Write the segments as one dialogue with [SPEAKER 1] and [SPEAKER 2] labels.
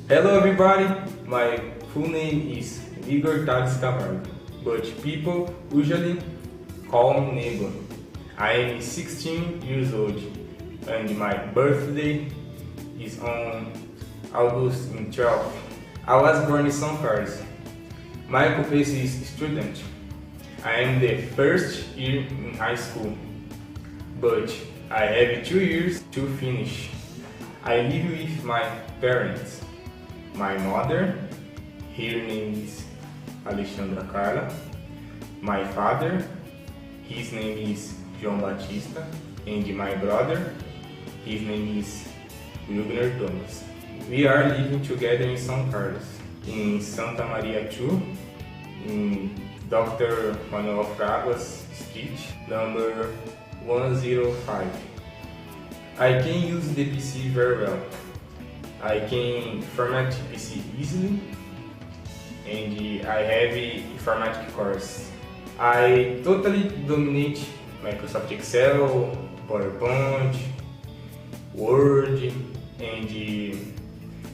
[SPEAKER 1] Hello everybody, my full name is Igor Tales Camargo, but people usually call me Nego. I am 16 years old and my birthday is on August 12th. I was born in São Carlos. My occupation is student. I am the first year in high school, but I have 2 years to finish. I live with my parents. My mother, her name is Alexandra Carla. My father, his name is João Batista. And my brother, his name is Wilgner Thomas. We are living together in São Carlos, in Santa Maria 2, in Dr. Manuel Fraguas Street, number 105. I can use the PC very well. I can format PC easily, and I have an informatic course. I totally dominate Microsoft Excel, PowerPoint, Word, and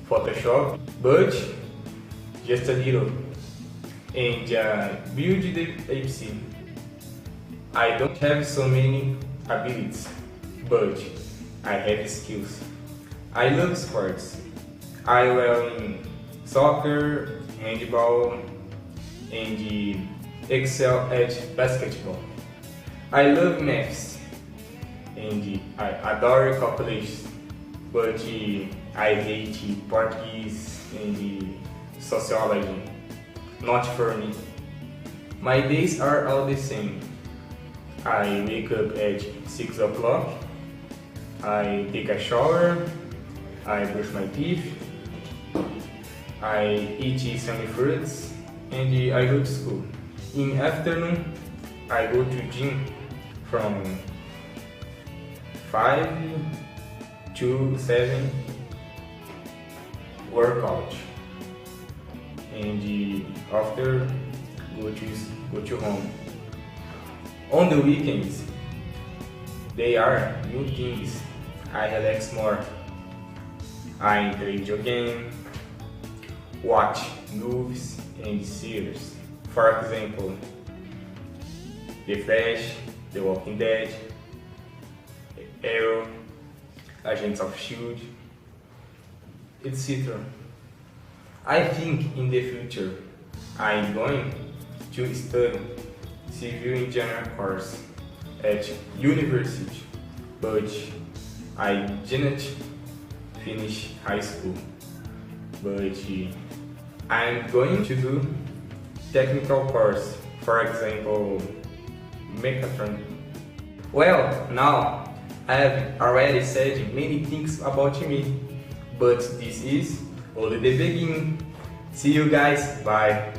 [SPEAKER 1] Photoshop, but just a little. And build the PC. I don't have so many abilities, but I have skills. I love sports. I well in soccer, handball, and excel at basketball. I love maths, and I adore calculations, but I hate Portuguese and sociology. Not for me. My days are all the same. I wake up at 6 o'clock, I take a shower, I brush my teeth, I eat some fruits, and I go to school. In afternoon, I go to gym from 5 to 7 workout, and after go to home. On the weekends, they are new things. I relax more. I play video game, watch movies and series. For example, The Flash, The Walking Dead, Arrow, Agents of S.H.I.E.L.D., etc. I think in the future I am going to study civil engineering course at university, but I didn't finish high school. But I'm going to do technical course, for example, mechatronics. Well, now I have already said many things about me, but this is only the beginning. See you guys, bye.